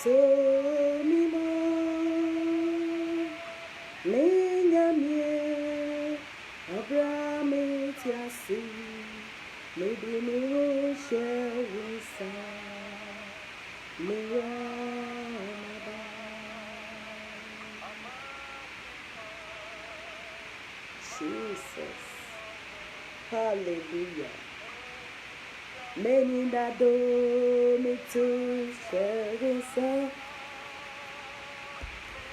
So mimo lenyamie Abraham tiasi maybe me share wisa me Jesus, hallelujah. Many that do me to share wisa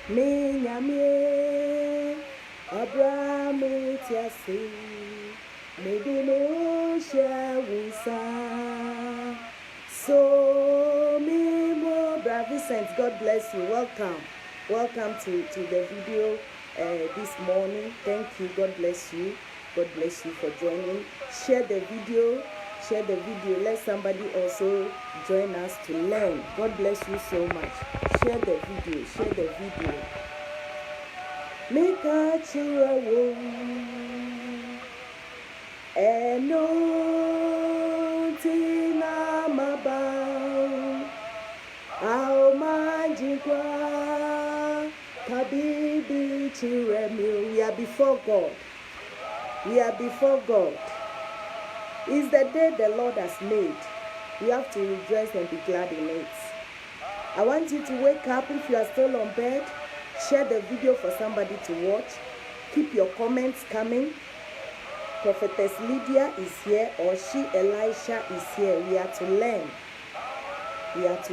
me nyamie Abraham tiasi maybe me share wisa so me more Bravo Saints. God bless you. Welcome to the video this morning. Thank you. God bless you. God bless you for joining. Share the video. Let somebody also join us to learn. God bless you so much. Share the video. Make a cheer and no tina mabau au majikwa kabibi chiremi. We are before God. It's the day the Lord has made. We have to rejoice and be glad in it. I want you to wake up. If you are still on bed, share the video for somebody to watch. Keep your comments coming. Prophetess Lydia is here, or she, Elisha, is here. We are to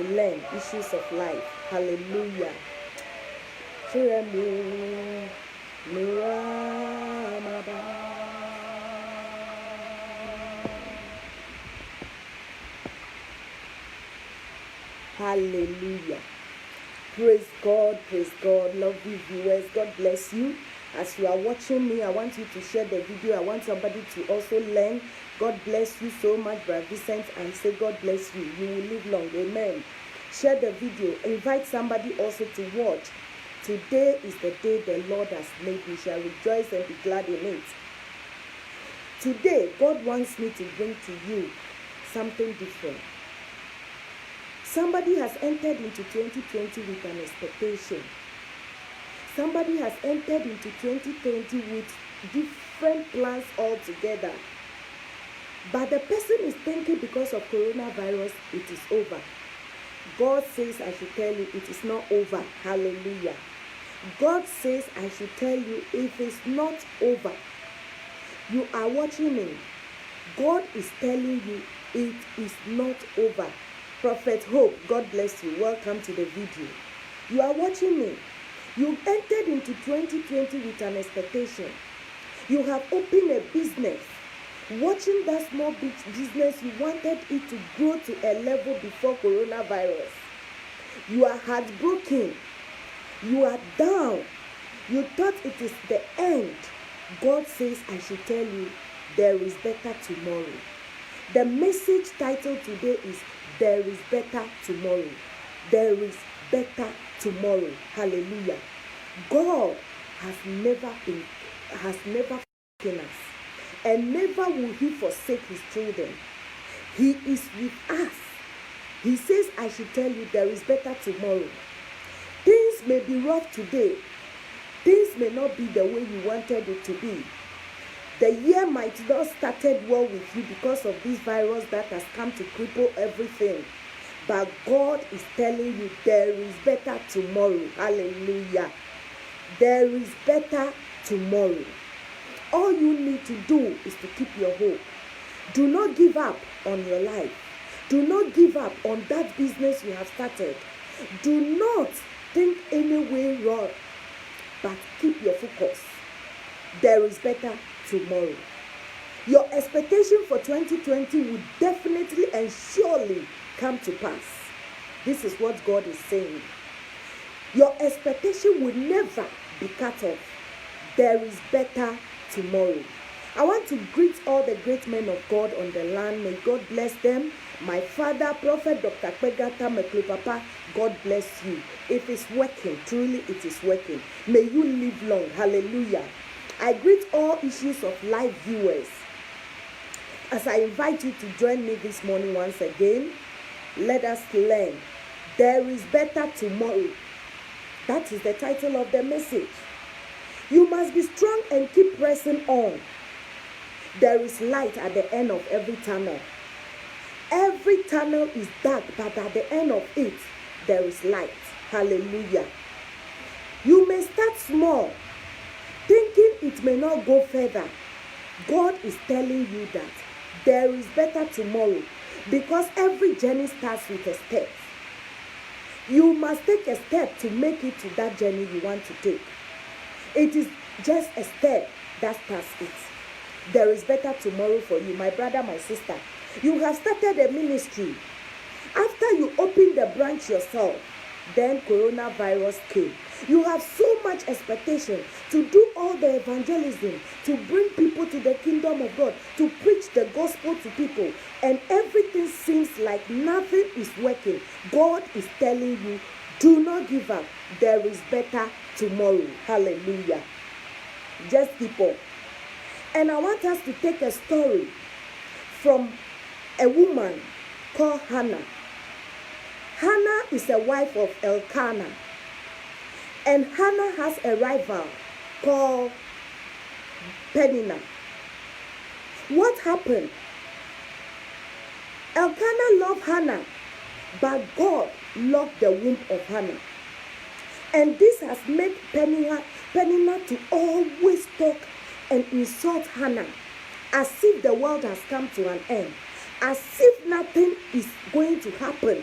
learn issues of life. Hallelujah. Hallelujah. Praise God. Lovely viewers, God bless you. As you are watching me, I want you to share the video. I want somebody to also learn. God bless you so much, Bravo Saints, and say God bless you. You will live long. Amen. Share the video. Invite somebody also to watch. Today is the day the Lord has made. We shall rejoice and be glad in it. Today, God wants me to bring to you something different. Somebody has entered into 2020 with an expectation. Somebody has entered into 2020 with different plans altogether. But the person is thinking because of coronavirus, it is over. God says I should tell you it is not over. Hallelujah. God says I should tell you if it's not over. You are watching me. God is telling you it is not over. Prophet Hope, God bless you. Welcome to the video. You are watching me. You entered into 2020 with an expectation. You have opened a business. Watching that small business, you wanted it to grow to a level before coronavirus. You are heartbroken. You are down. You thought it is the end. God says I should tell you there is better tomorrow. The message title today is There is Better Tomorrow. There is better tomorrow. Hallelujah. God has never forsaken us, and never will he forsake his children. He is with us. He says I should tell you there is better tomorrow. Things may be rough today. Things may not be the way you wanted it to be. The year might not started well with you because of this virus that has come to cripple everything. But God is telling you there is better tomorrow. Hallelujah. There is better tomorrow. All you need to do is to keep your hope. Do not give up on your life. Do not give up on that business you have started. Do not think any way wrong, but keep your focus. There is better tomorrow. Your expectation for 2020 will definitely and surely come to pass. This is what God is saying. Your expectation will never be cut off. There is better tomorrow. I want to greet all the great men of God on the land. May God bless them. My father, Prophet Dr. Kpegata Meklopapa, God bless you. If it's working, truly it is working. May you live long. Hallelujah. I greet all issues of live viewers. As I invite you to join me this morning once again, let us learn. There is better tomorrow. That is the title of the message. You must be strong and keep pressing on. There is light at the end of every tunnel. Every tunnel is dark, but at the end of it, there is light. Hallelujah. You may start small, thinking it may not go further. God is telling you that there is better tomorrow, because every journey starts with a step. You must take a step to make it to that journey you want to take. It is just a step that starts it. There is better tomorrow for you, my brother, my sister. You have started a ministry. After you opened the branch yourself, then coronavirus came. You have so much expectation to do all the evangelism, to bring people to the kingdom of God, to preach the gospel to people, and everything seems like nothing is working. God is telling you, do not give up. There is better tomorrow. Hallelujah. Just keep on. And I want us to take a story from a woman called Hannah. Hannah is a wife of Elkanah. And Hannah has a rival called Peninnah. What happened? Elkanah loved Hannah, but God locked the womb of Hannah. And this has made Peninnah to always talk and insult Hannah, as if the world has come to an end, as if nothing is going to happen.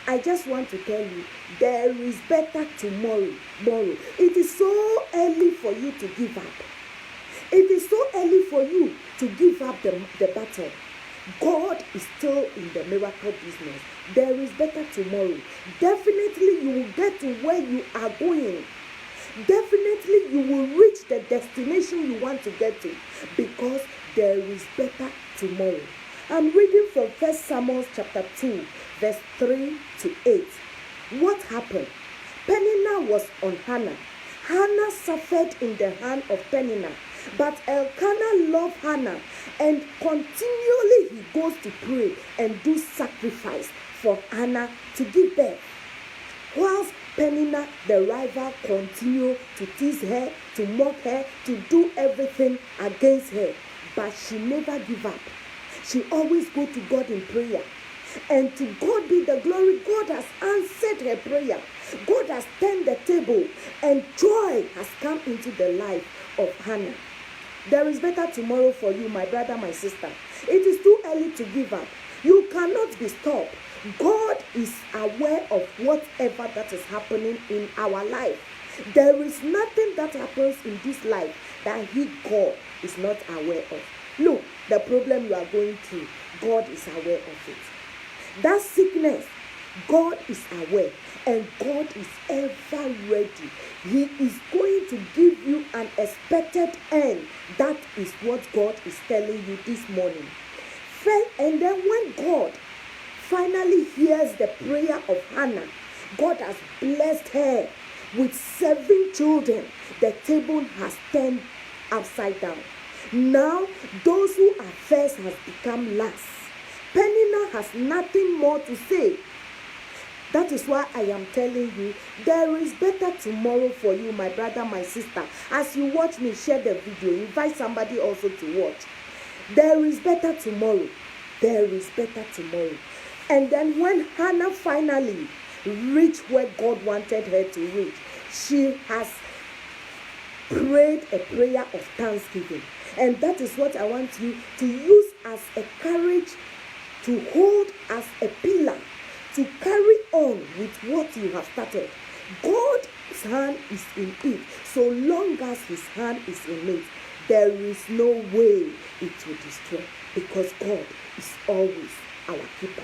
I just want to tell you, there is better tomorrow. It is so early for you to give up. It is so early for you to give up the battle. God is still in the miracle business. There is better tomorrow. Definitely you will get to where you are going. Definitely you will reach the destination you want to get to, because there is better tomorrow. I'm reading from 1 Samuel chapter 2, verse 3 to 8. What happened? Peninnah was on Hannah. Hannah suffered in the hand of Peninnah, but Elkanah loved Hannah, and continually he goes to pray and do sacrifice for Hannah to give birth. Whilst Peninnah, the rival, continued to tease her, to mock her, to do everything against her, but she never gave up. She always go to God in prayer. And to God be the glory. God has answered her prayer. God has turned the table, and joy has come into the life of Hannah. There is better tomorrow for you, my brother, my sister. It is too early to give up. You cannot be stopped. God is aware of whatever that is happening in our life. There is nothing that happens in this life that God is not aware of. Look, the problem you are going through, God is aware of it. That sickness, God is aware, and God is ever ready. He is going to give you an expected end. That is what God is telling you this morning. And then when God finally hears the prayer of Hannah, God has blessed her with 7 children. The table has turned upside down. Now, those who are first has become last. Peninnah has nothing more to say. That is why I am telling you, there is better tomorrow for you, my brother, my sister. As you watch me, share the video. Invite somebody also to watch. There is better tomorrow. There is better tomorrow. And then when Hannah finally reached where God wanted her to reach, she has prayed a prayer of thanksgiving. And that is what I want you to use as a courage, to hold as a pillar, to carry on with what you have started. God's hand is in it. So long as his hand is in it, there is no way it will destroy, because God is always our keeper.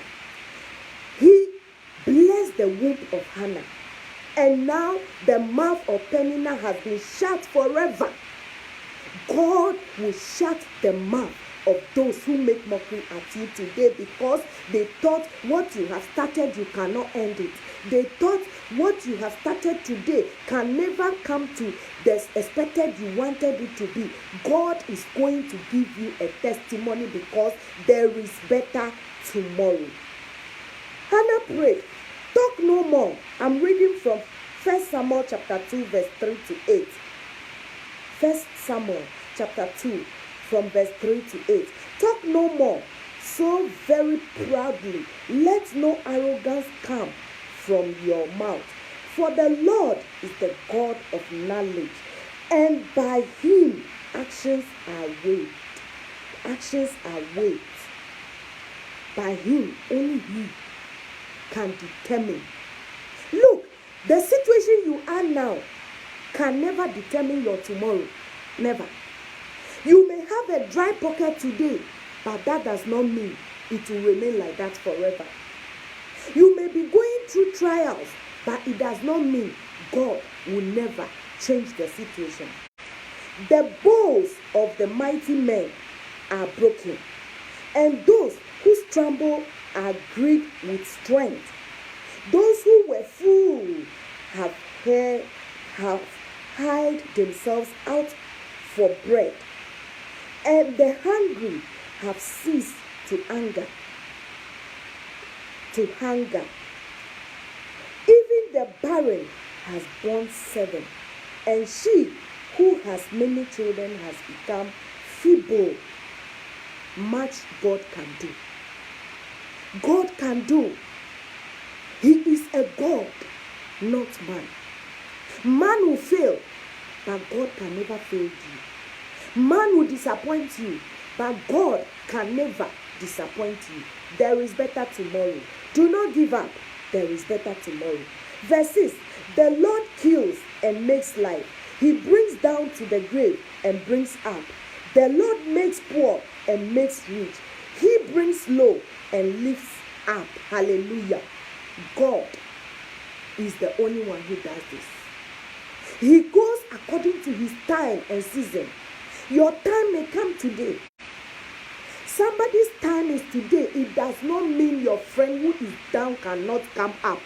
He blessed the womb of Hannah, and now the mouth of Peninnah has been shut forever. God will shut the mouth of those who make mockery at you today, because they thought what you have started, you cannot end it. They thought what you have started today can never come to the expected you wanted it to be. God is going to give you a testimony, because there is better tomorrow. Hannah prayed, talk no I'm reading from 1 Samuel chapter 2 verse 3 to 8. 1 Samuel chapter 2 from verse 3 to 8. Talk no more so very proudly. Let no arrogance come from your mouth. For the Lord is the God of knowledge, and by him actions are weighed. Actions are weighed. By him, only he can determine. Look, the situation you are now can never determine your tomorrow. Never. You may have a dry pocket today, but that does not mean it will remain like that forever. You may be going through trials, but it does not mean God will never change the situation. The bows of the mighty men are broken, and those who stumble are gripped with strength. Those who were full have hid themselves out for bread, and the hungry have ceased to hunger. Even the barren has borne 7, and she who has many children has become feeble. Much God can do. God can do. He is a God, not man. Man will fail, but God can never fail you. Man will disappoint you, but God can never disappoint you. There is better tomorrow. Do not give up. There is better tomorrow. Verse 6. The Lord kills and makes life. He brings down to the grave and brings up. The Lord makes poor and makes rich. He brings low and lifts up. Hallelujah. God is the only one who does this. He goes according to his time and season. Your time may come today. Somebody's time is today. It does not mean your friend who is down cannot come up.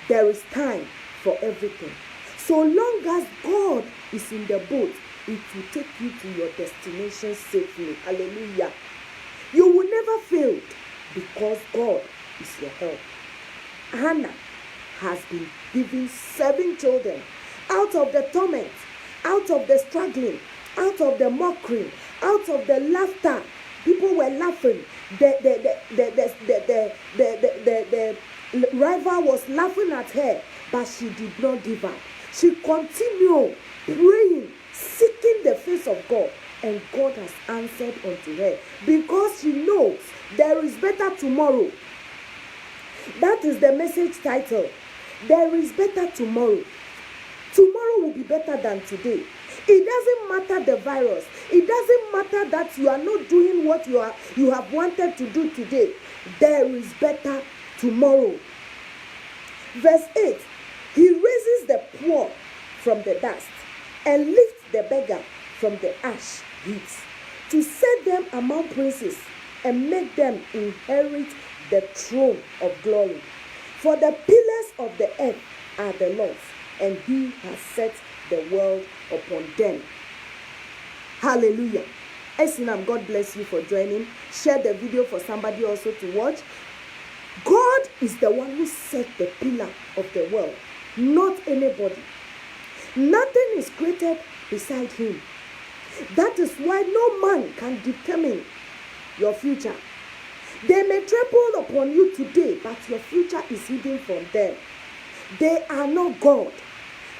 There is time for everything. So long as God is in the boat, it will take you to your destination safely. Hallelujah. You will never fail because God is your help. Hannah has been given 7 children out of the torment, out of the struggling, out of the mockery, out of the laughter. People were laughing. The rival was laughing at her, but she did not give up. She continued praying, seeking the face of God, and God has answered unto her because she knows there is better tomorrow. That is the message title. There is better tomorrow. Tomorrow will be better than today. It doesn't matter the virus. It doesn't matter that you are not doing what you have wanted to do today. There is better tomorrow. Verse 8. He raises the poor from the dust and lifts the beggar from the ash heaps, to set them among princes and make them inherit the throne of glory. For the pillars of the earth are the Lord's, and he has set the world upon them. Hallelujah. Esinam, God bless you for joining. Share the video for somebody also to watch. God is the one who set the pillar of the world, not anybody. Nothing is created beside him. That is why no man can determine your future. They may trample upon you today, but your future is hidden from them. They are not God.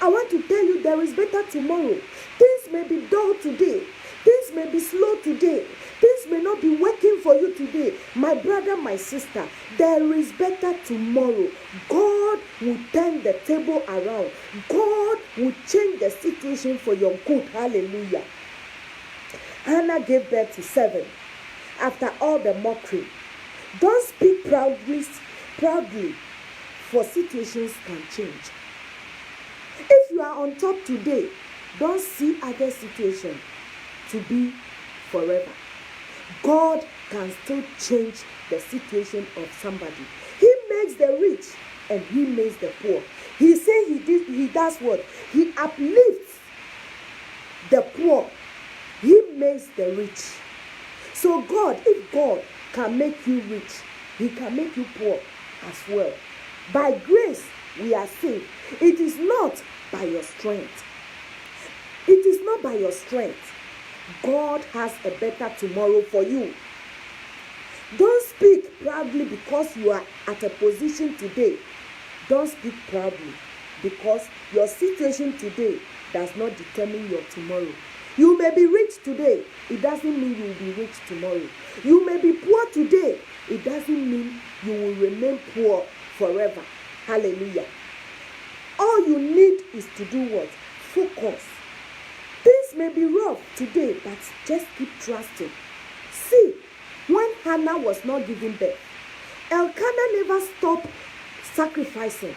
I want to tell you there is better tomorrow. Things may be dull today. Things may be slow today. Things may not be working for you today. My brother, my sister, there is better tomorrow. God will turn the table around. God will change the situation for your good. Hallelujah. Hannah gave birth to 7 after all the mockery. Don't speak proudly, for situations can change. If you are on top today, don't see other situations to be forever. God can still change the situation of somebody. He makes the rich and he makes the poor. He said he does what? He uplifts the poor. He makes the rich. So God, if God can make you rich, he can make you poor as well. By grace we are saved. It is not by your strength. It is not by your strength. God has a better tomorrow for you. Don't speak proudly because you are at a position today. Don't speak proudly because your situation today does not determine your tomorrow. You may be rich today. It doesn't mean you will be rich tomorrow. You may be poor today. It doesn't mean you will remain poor forever. Hallelujah. All you need is to do what? Focus. Things may be rough today, but just keep trusting. See, when Hannah was not giving birth, Elkanah never stopped sacrificing.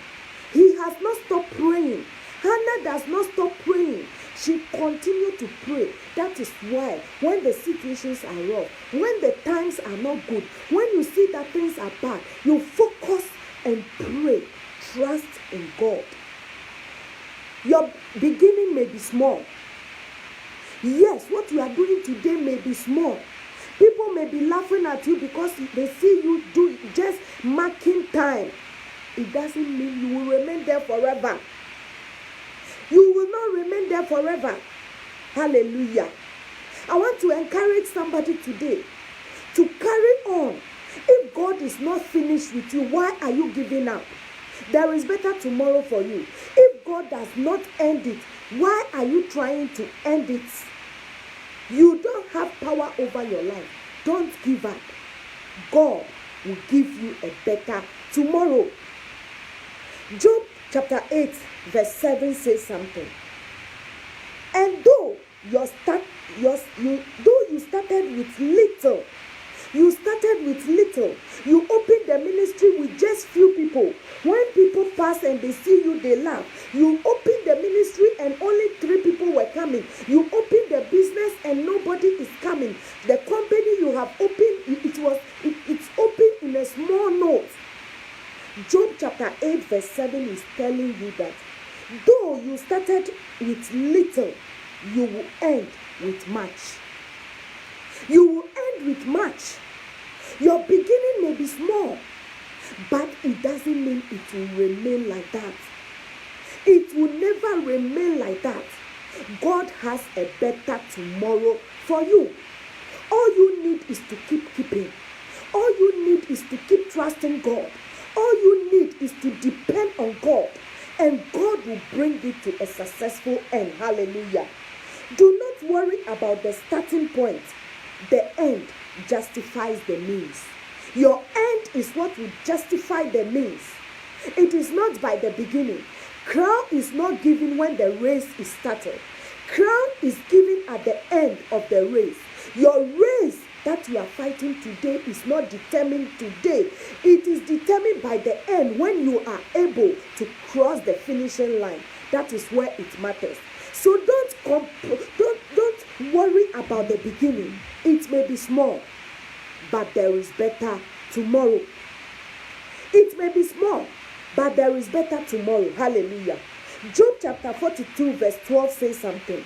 He has not stopped praying. Hannah does not stop praying. She continued to pray. That is why when the situations are rough, when the times are not good, when you see that things are bad, you focus and pray. Trust in God. Your beginning may be small. Yes, what you are doing today may be small. People may be laughing at you because they see you do just marking time. It doesn't mean you will remain there forever. You will not remain there forever. Hallelujah. I want to encourage somebody today to carry on. If God is not finished with you, why are you giving up? There is better tomorrow for you. If God does not end it, why are you trying to end it? You don't have power over your life. Don't give up. God will give you a better tomorrow. Job chapter 8 verse 7 says something. And though you started with little, you opened the ministry with just few people. When people pass and they see you, they laugh. You opened the ministry and only 3 people were coming. You opened the business and nobody is coming. The company you have opened, it's open in a small note. Job chapter 8 verse 7 is telling you that though you started with little, you will end with much. You will end with much. Your beginning may be small, but it doesn't mean it will remain like that. It will never remain like that. God has a better tomorrow for you. All you need is to keep keeping. All you need is to keep trusting God. All you need is to depend on God, and God will bring you to a successful end. Hallelujah. Do not worry about the starting point. The end justifies the means. Your end is what will justify the means. It is not by the beginning. Crown is not given when the race is started. Crown is given at the end of the race. Your race that you are fighting today is not determined today. It is determined by the end when you are able to cross the finishing line. That is where it matters. So don't worry about the beginning. It may be small, but there is better tomorrow. It may be small, but there is better tomorrow. Hallelujah. Job chapter 42 verse 12 says something.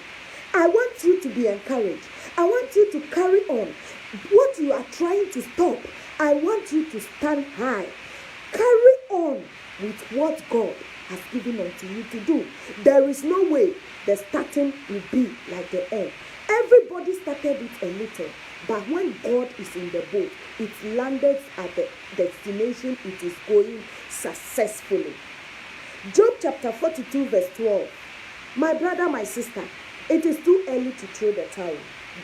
I want you to be encouraged. I want you to carry on. What you are trying to stop, I want you to stand high. Carry on with what God has given unto you to do. There is no way the starting will be like the end. Everybody started it a little, but when God is in the boat, it landed at the destination it is going successfully. Job chapter 42 verse 12. My brother, my sister, it is too early to throw the towel.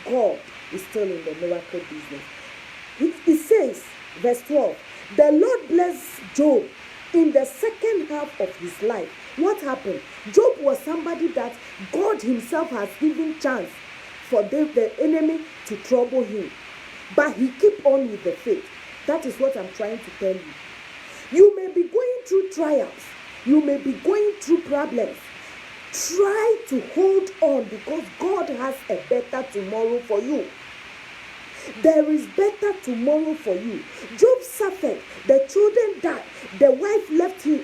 God is still in the miracle business. It says, verse 12, the Lord blessed Job in the second half of his life. What happened? Job was somebody that God himself has given chance for the enemy to trouble him. But he kept on with the faith. That is what I'm trying to tell you. You may be going through trials. You may be going through problems. Try to hold on because God has a better tomorrow for you. There is better tomorrow for you. Job suffered. The children died. The wife left him.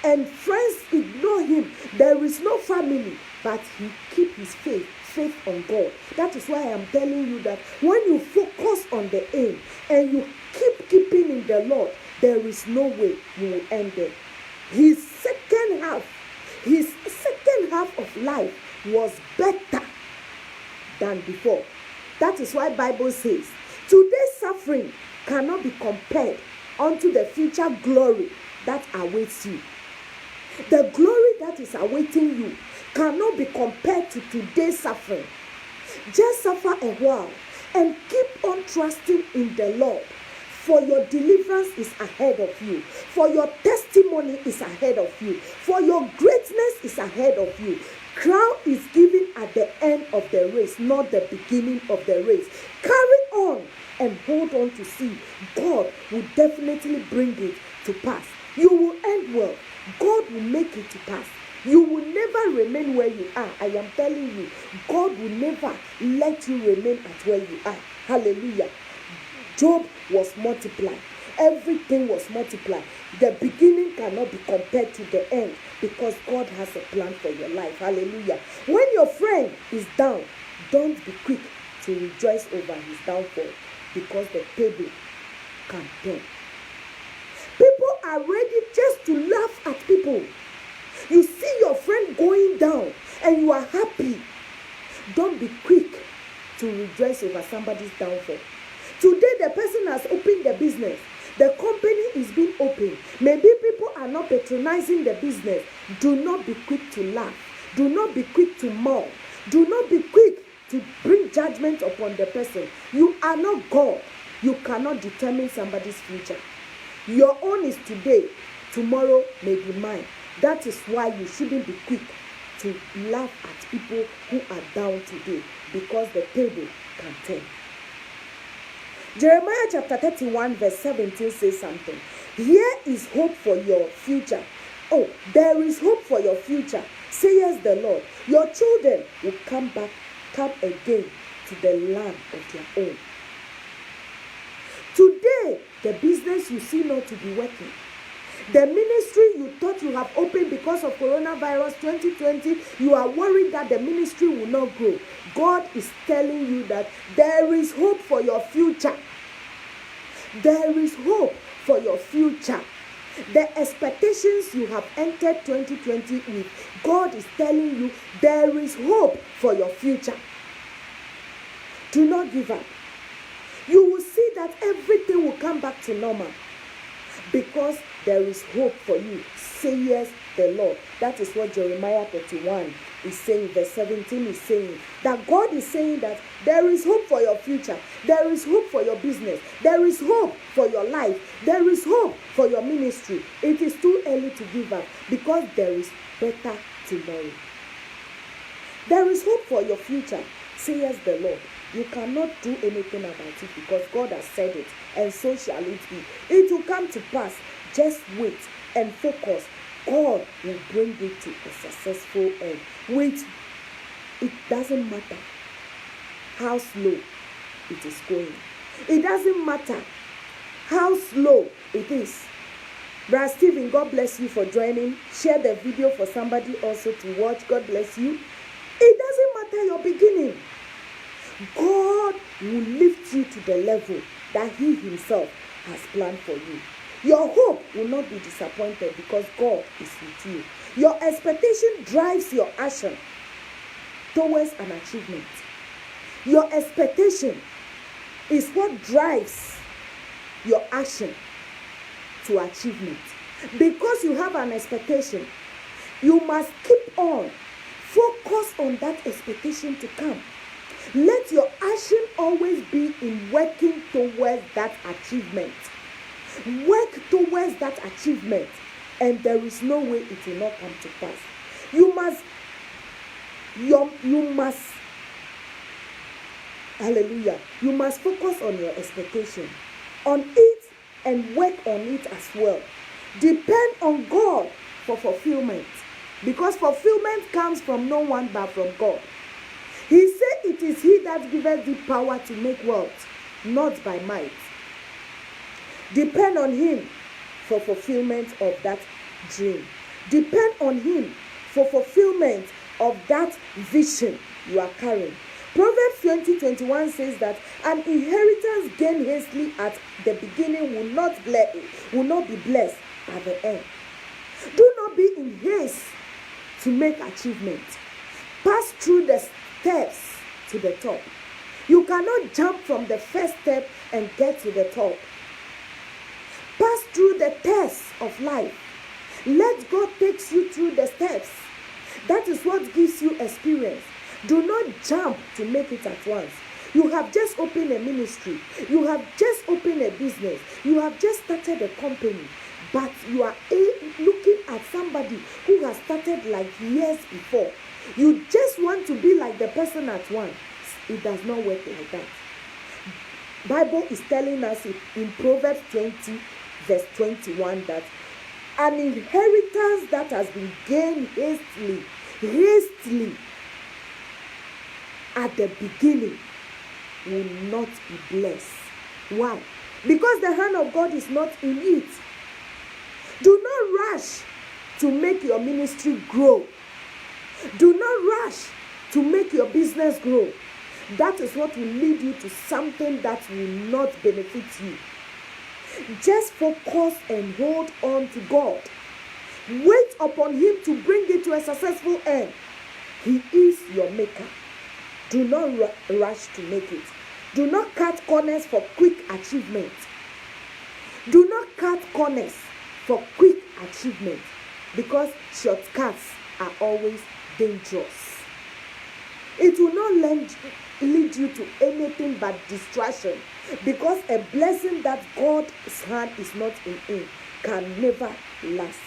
And friends ignore him. There is no family. But he kept his faith faith on God. That is why I am telling you that when you focus on the aim and you keeping in the Lord, there is no way you will end there. His second half of life was better than before. That is why Bible says, today's suffering cannot be compared unto the future glory that awaits you. The glory that is awaiting you cannot be compared to today's suffering. Just suffer a while and keep on trusting in the Lord. For your deliverance is ahead of you. For your testimony is ahead of you. For your greatness is ahead of you. Crown is given at the end of the race, not the beginning of the race. Carry on and hold on to see. God will definitely bring it to pass. You will end well. God will make it to pass. You will never remain where you are. I am telling you, God will never let you remain at where you are. Hallelujah. Job was multiplied. Everything was multiplied. The beginning cannot be compared to the end because God has a plan for your life. Hallelujah. When your friend is down, don't be quick to rejoice over his downfall because the table can turn. People are ready just to laugh at people. You see your friend going down and you are happy. Don't be quick to rejoice over somebody's downfall. Today the person has opened the business. The company is being opened. Maybe people are not patronizing the business. Do not be quick to laugh. Do not be quick to mourn. Do not be quick to bring judgment upon the person. You are not God. You cannot determine somebody's future. Your own is today. Tomorrow may be mine. That is why you shouldn't be quick to laugh at people who are down today because the table can turn. Jeremiah chapter 31 verse 17 says something. Here is hope for your future. Oh, there is hope for your future, says the Lord. Your children will come again to the land of their own. Today, the business you see not to be working, the ministry you thought you have opened because of coronavirus 2020, you are worried that the ministry will not grow. God is telling you that there is hope for your future. There is hope for your future. The expectations you have entered 2020 with, God is telling you there is hope for your future. Do not give up. You will see that everything will come back to normal because there is hope for you, says the Lord. That is what Jeremiah 31 is saying. Verse 17 is saying that God is saying that there is hope for your future. There is hope for your business. There is hope for your life. There is hope for your ministry. It is too early to give up because there is better tomorrow. There is hope for your future, says the Lord. You cannot do anything about it because God has said it, and so shall it be. It will come to pass. Just wait and focus. God will bring it to a successful end. Wait, it doesn't matter how slow it is going. It doesn't matter how slow it is. Brother Stephen, God bless you for joining. Share the video for somebody also to watch. God bless you. It doesn't matter your beginning. God will lift you to the level that He Himself has planned for you. Your hope will not be disappointed because God is with you. Your expectation drives your action towards an achievement. Your expectation is what drives your action to achievement. Because you have an expectation, you must keep on. Focus on that expectation to come. Let your action always be in working towards that achievement. Work towards that achievement, and there is no way it will not come to pass. You must, hallelujah, you must focus on your expectation, on it, and work on it as well. Depend on God for fulfillment, because fulfillment comes from no one but from God. He said it is He that giveth thee power to make wealth, not by might. Depend on Him for fulfillment of that dream. Depend on Him for fulfillment of that vision. you are carrying. Proverbs 20:21 says that an inheritance gained hastily at the beginning will not be blessed at the end. Do not be in haste to make achievement. Pass through the steps to the top. You cannot jump from the first step and get to the top. Pass through the tests of life. Let God take you through the steps. That is what gives you experience. Do not jump to make it at once. You have just opened a ministry. You have just opened a business. You have just started a company. But you are looking at somebody who has started like years before. You just want to be like the person at once. It does not work like that. Bible is telling us in Proverbs 20 verse 21 that an inheritance that has been gained hastily at the beginning will not be blessed. Why? Because the hand of God is not in it. Do not rush to make your ministry grow. Do not rush to make your business grow. That is what will lead you to something that will not benefit you. Just focus and hold on to God. Wait upon Him to bring it to a successful end. He is your maker. Do not rush to make it. Do not cut corners for quick achievement. Do not cut corners for quick achievement, because shortcuts are always dangerous. It will not lead you to anything but distraction, because a blessing that God's hand is not in can never last.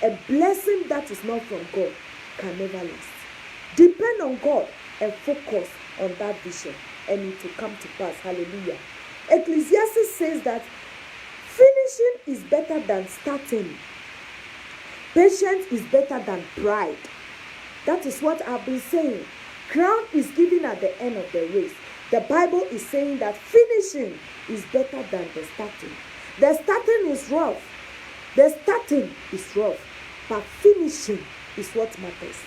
A blessing that is not from God can never last. Depend on God and focus on that vision, and it will come to pass. Hallelujah. Ecclesiastes says that finishing is better than starting. Patience is better than pride. That is what I've been saying. Crown is given at the end of the race. The Bible is saying that finishing is better than the starting. The starting is rough. But finishing is what matters.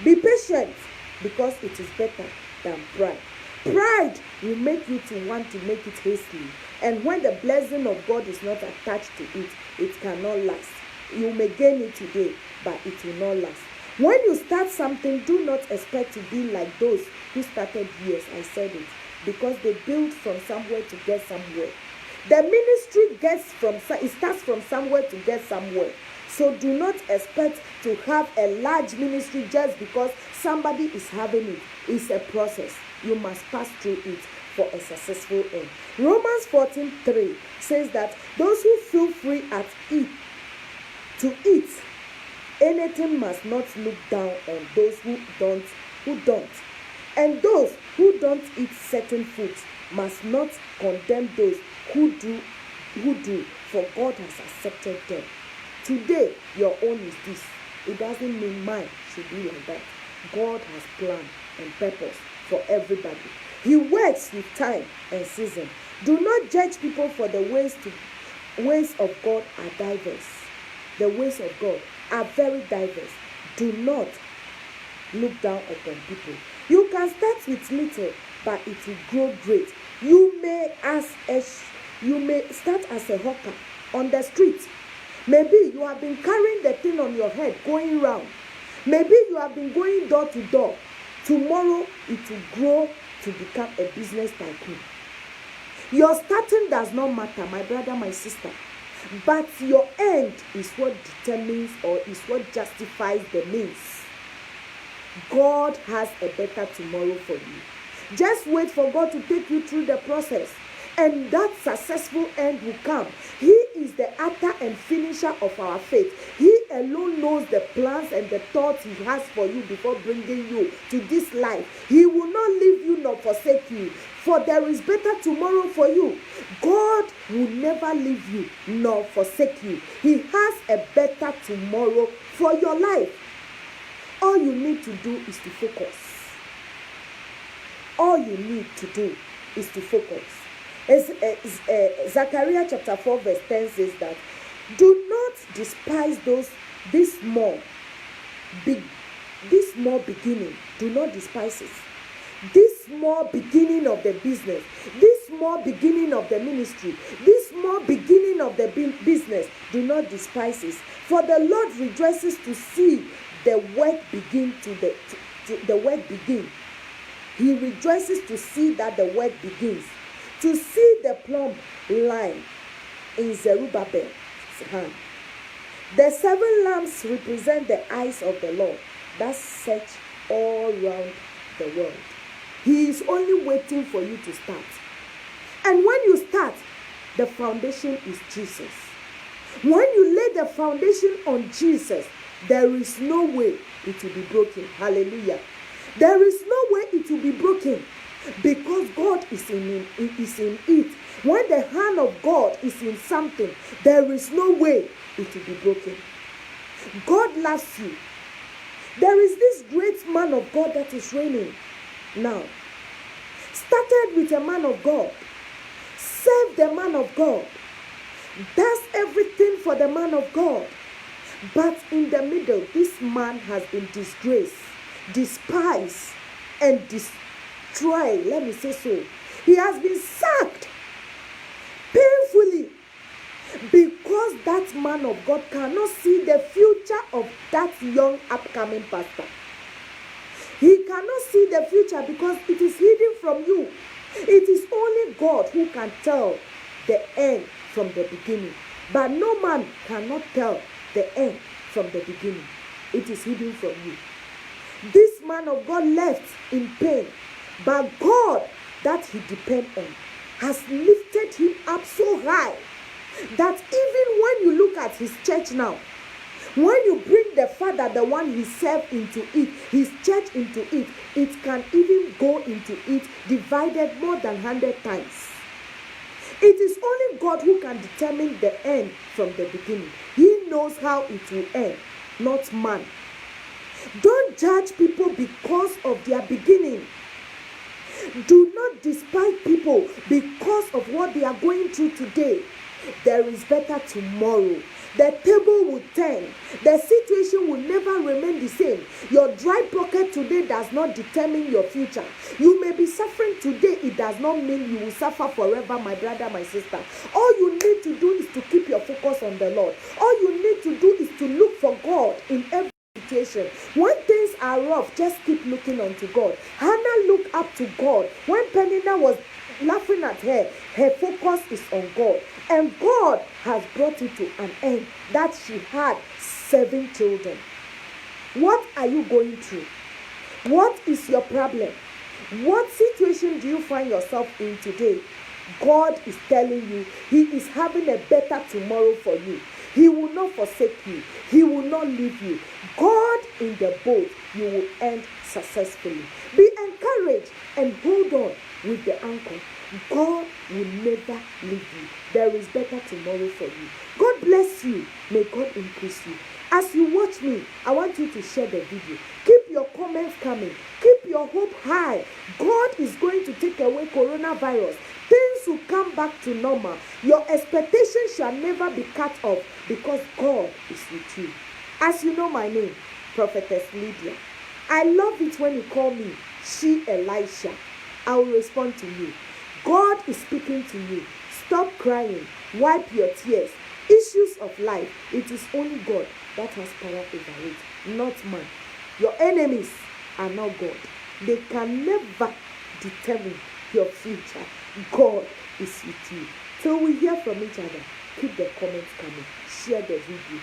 Be patient, because it is better than pride. Pride will make you to want to make it hastily. And when the blessing of God is not attached to it, it cannot last. You may gain it today, but it will not last. When you start something, do not expect to be like those who started years. I said it. Because they build from somewhere to get somewhere. The ministry starts from somewhere to get somewhere. So do not expect to have a large ministry just because somebody is having it. It's a process. You must pass through it for a successful end. Romans 14:3 says that those who feel free to eat anything must not look down on those who don't. And those who don't eat certain foods must not condemn those who do, for God has accepted them. Today, your own is this. It doesn't mean mine should be like that. God has planned and purpose for everybody. He works with time and season. Do not judge people, for the ways of God are diverse. The ways of God are very diverse. Do not look down upon people. You can start with little, but it will grow great. You may start as a hawker on the street. Maybe you have been carrying the thing on your head, going round. Maybe you have been going door to door. Tomorrow, it will grow to become a business tycoon. Your starting does not matter, my brother, my sister. But your end is what determines, or is what justifies the means. God has a better tomorrow for you. Just wait for God to take you through the process, and that successful end will come. He is the author and finisher of our faith. He alone knows the plans and the thoughts He has for you before bringing you to this life. He will not leave you nor forsake you, for there is better tomorrow for you. God will never leave you nor forsake you. He has a better tomorrow for your life. All you need to do is to focus. All you need to do is to focus. Zechariah chapter 4 verse 10 says that, do not despise this small beginning. Do not despise it. this small beginning of the business, this small beginning of the ministry, this small beginning of the business, do not despise it. For the Lord rejoices to see the work begin the work begin. He rejoices to see that the work begins. To see the plumb line in Zerubbabel's hand. The 7 lamps represent the eyes of the Lord that search all around the world. He is only waiting for you to start. And when you start, the foundation is Jesus. When you lay the foundation on Jesus, there is no way it will be broken. Hallelujah. There is no way it will be broken because God is in it. When the hand of God is in something, there is no way it will be broken. God loves you. There is this great man of God that is reigning now. Started with a man of God. Served the man of God. Does everything for the man of God. But in the middle, this man has been disgraced, despised, and destroyed. Let me say so. He has been sacked painfully because that man of God cannot see the future of that young upcoming pastor. He cannot see the future because it is hidden from you. It is only God who can tell the end from the beginning. But no man cannot tell the end from the beginning. It is hidden from you. This man of God left in pain, but God that he depends on has lifted him up so high that even when you look at his church now, when you bring the Father, the one he served, into it, his church into it, it can even go into it divided more than 100 times. It is only God who can determine the end from the beginning. He knows how it will end, not man. Don't judge people because of their beginning. Do not despise people because of what they are going through today. There is better tomorrow. The table will turn. The situation will never remain the same. Your dry pocket today does not determine your future. You may be suffering today. It does not mean you will suffer forever, my brother, my sister. All you need to do is to keep your focus on the Lord. All you need to do is to look for God in every situation. When things are rough, just keep looking unto God. Hannah looked up to God. When Peninnah was laughing at her, her focus is on God. And God has brought it to an end that she had 7 children. What are you going through? What is your problem? What situation do you find yourself in today? God is telling you he is having a better tomorrow for you. He will not forsake you. He will not leave you. God in the boat, you will end successfully. Be encouraged and hold on with the anchor. God will never leave you. There is better tomorrow for you. God bless you. May God increase you. As you watch me, I want you to share the video. Keep your comments coming. Keep your hope high. God is going to take away coronavirus. Things will come back to normal. Your expectations shall never be cut off because God is with you. As you know my name, Prophetess Lydia. I love it when you call me She Elisha. I will respond to you. God is speaking to you. Stop crying. Wipe your tears. Issues of life, it is only God that has power over it, not man. Your enemies are not God. They can never determine your future. God is with you. Till we hear from each other, keep the comments coming. Share the video.